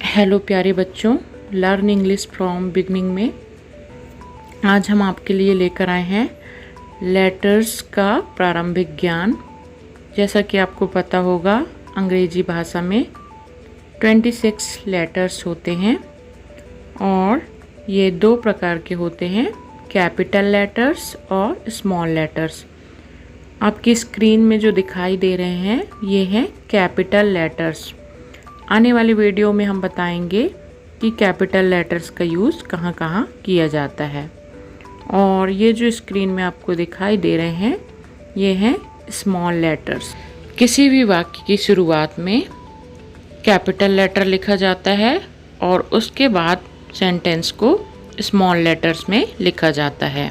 Hello प्यारे बच्चों, learn English from beginning में आज हम आपके लिए लेकर आए हैं लेटर्स का प्रारंभिक ज्ञान। जैसा कि आपको पता होगा, अंग्रेजी भाषा में 26 लेटर्स होते हैं और ये दो प्रकार के होते हैं, कैपिटल लेटर्स और स्मॉल लेटर्स। आपकी स्क्रीन में जो दिखाई दे रहे हैं ये हैं कैपिटल लेटर्स। आने वाली वीडियो में हम बताएंगे कि कैपिटल लेटर्स का यूज़ कहाँ कहाँ किया जाता है। और ये जो स्क्रीन में आपको दिखाई दे रहे हैं ये हैं स्मॉल लेटर्स। किसी भी वाक्य की शुरुआत में कैपिटल लेटर लिखा जाता है और उसके बाद सेंटेंस को स्मॉल लेटर्स में लिखा जाता है।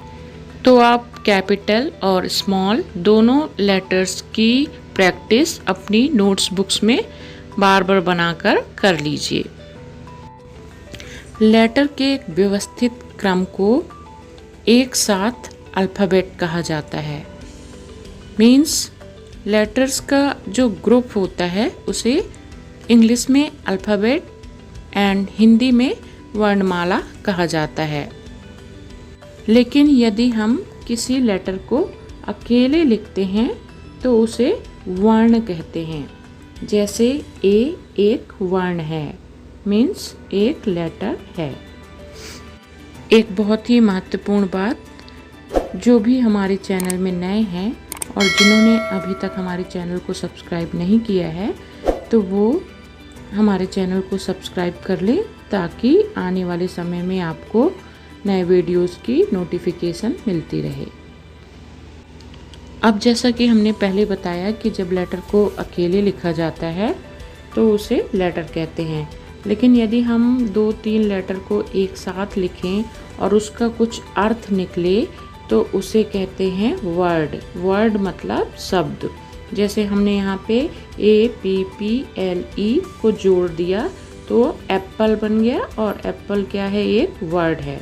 तो आप कैपिटल और स्मॉल दोनों लेटर्स की प्रैक्टिस अपनी नोट्स बुक्स में बार बार बनाकर कर लीजिए। लेटर के एक व्यवस्थित क्रम को एक साथ अल्फ़ाबेट कहा जाता है। मीन्स लेटर्स का जो ग्रुप होता है उसे इंग्लिश में अल्फ़ाबेट एंड हिंदी में वर्णमाला कहा जाता है। लेकिन यदि हम किसी लेटर को अकेले लिखते हैं तो उसे वर्ण कहते हैं। जैसे ए एक वर्ण है, मीन्स एक लेटर है। एक बहुत ही महत्वपूर्ण बात, जो भी हमारे चैनल में नए हैं और जिन्होंने अभी तक हमारे चैनल को सब्सक्राइब नहीं किया है तो वो हमारे चैनल को सब्सक्राइब कर लें ताकि आने वाले समय में आपको नए वीडियोस की नोटिफिकेशन मिलती रहे। अब जैसा कि हमने पहले बताया कि जब लेटर को अकेले लिखा जाता है तो उसे लेटर कहते हैं। लेकिन यदि हम 2-3 लेटर को एक साथ लिखें और उसका कुछ अर्थ निकले तो उसे कहते हैं वर्ड। वर्ड मतलब शब्द। जैसे हमने यहाँ पे APPLE को जोड़ दिया तो एप्पल बन गया और एप्पल क्या है, एक वर्ड है।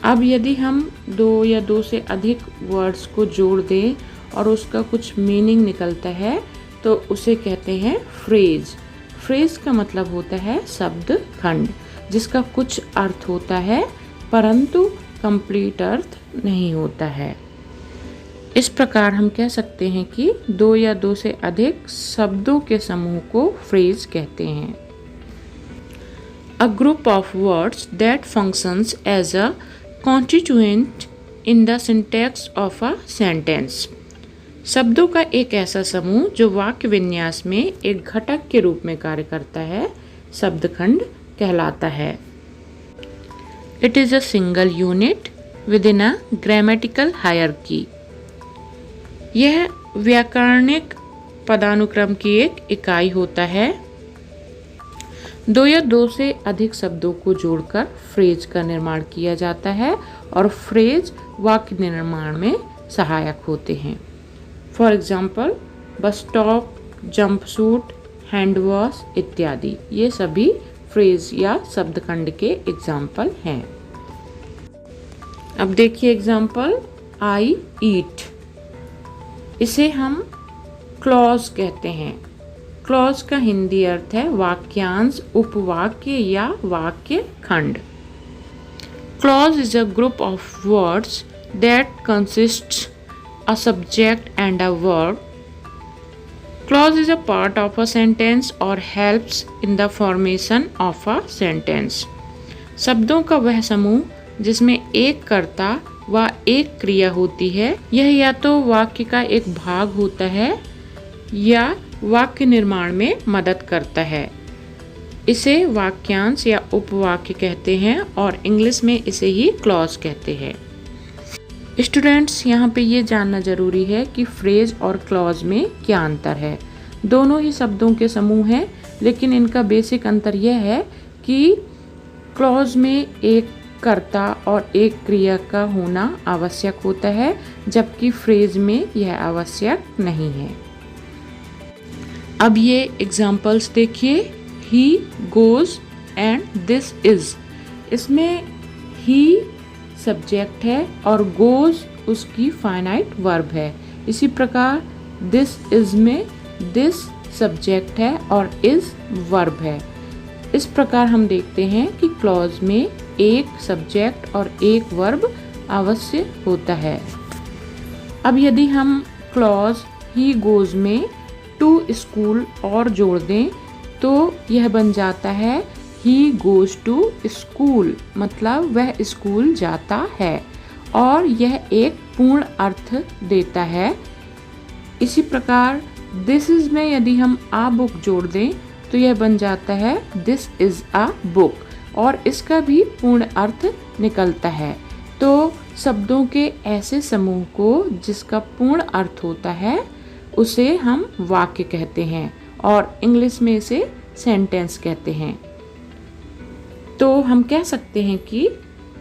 अब यदि हम 2 या 2 से अधिक वर्ड्स को जोड़ दें और उसका कुछ मीनिंग निकलता है तो उसे कहते हैं फ्रेज। फ्रेज का मतलब होता है शब्द खंड, जिसका कुछ अर्थ होता है परंतु कंप्लीट अर्थ नहीं होता है। इस प्रकार हम कह सकते हैं कि 2 या 2 से अधिक शब्दों के समूह को फ्रेज कहते हैं। A group of words that functions as a constituent in the syntax of a sentence। शब्दों का एक ऐसा समूह जो वाक्य विन्यास में एक घटक के रूप में कार्य करता है, शब्दखंड कहलाता है। It is a single unit within a grammatical hierarchy। यह व्याकरणिक पदानुक्रम की एक इकाई होता है। 2 या 2 से अधिक शब्दों को जोड़कर फ्रेज का निर्माण किया जाता है और फ्रेज वाक्य निर्माण में सहायक होते हैं। For example bus stop, jump suit, hand wash इत्यादि, ये सभी फ्रेज या शब्दखंड के एग्जाम्पल हैं। अब देखिए एग्जाम्पल, आई ईट, इसे हम क्लॉज कहते हैं। क्लॉज का हिंदी अर्थ है वाक्यांश, उपवाक्य या वाक्य खंड। Clause is a group of words that consists a subject and a verb। Clause is a part of a sentence or helps in the formation of a sentence। शब्दों का वह समूह जिसमें एक कर्ता व एक क्रिया होती है, यह या तो वाक्य का एक भाग होता है या वाक्य निर्माण में मदद करता है। इसे वाक्यांश या उपवाक्य कहते हैं और इंग्लिश में इसे ही क्लॉज कहते हैं। स्टूडेंट्स, यहाँ पे ये जानना जरूरी है कि फ्रेज और क्लॉज में क्या अंतर है। दोनों ही शब्दों के समूह हैं, लेकिन इनका बेसिक अंतर यह है कि क्लॉज में एक कर्ता और एक क्रिया का होना आवश्यक होता है, जबकि फ्रेज में यह आवश्यक नहीं है। अब ये एग्जाम्पल्स देखिए, he goes and this is. इसमें ही सब्जेक्ट है और गोज उसकी फाइनाइट वर्ब है। इसी प्रकार दिस इज में दिस सब्जेक्ट है और इज वर्ब है। इस प्रकार हम देखते हैं कि क्लॉज में एक सब्जेक्ट और एक वर्ब अवश्य होता है। अब यदि हम क्लॉज ही गोज में टू स्कूल और जोड़ दें तो यह बन जाता है ही गोज टू स्कूल, मतलब वह स्कूल जाता है, और यह एक पूर्ण अर्थ देता है। इसी प्रकार दिस इज में यदि हम आ बुक जोड़ दें तो यह बन जाता है दिस इज अ बुक, और इसका भी पूर्ण अर्थ निकलता है। तो शब्दों के ऐसे समूह को जिसका पूर्ण अर्थ होता है उसे हम वाक्य कहते हैं, और इंग्लिश में इसे सेंटेंस कहते हैं। तो हम कह सकते हैं कि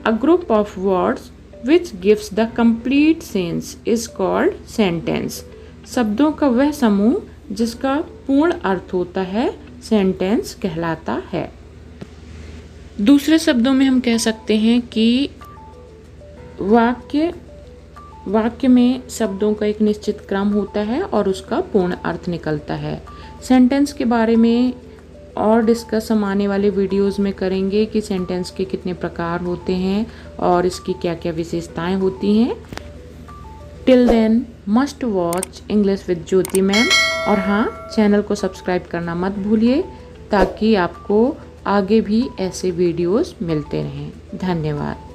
a group of words which gives the complete sense is called sentence. शब्दों का वह समूह जिसका पूर्ण अर्थ होता है सेंटेंस कहलाता है। दूसरे शब्दों में हम कह सकते हैं कि वाक्य में शब्दों का एक निश्चित क्रम होता है और उसका पूर्ण अर्थ निकलता है। सेंटेंस के बारे में और डिस्कस हम आने वाले वीडियोस में करेंगे कि सेंटेंस के कितने प्रकार होते हैं और इसकी क्या क्या विशेषताएं होती हैं। Till then must watch English with Jyoti ma'am, और हाँ, चैनल को सब्सक्राइब करना मत भूलिए ताकि आपको आगे भी ऐसे वीडियोस मिलते रहें। धन्यवाद।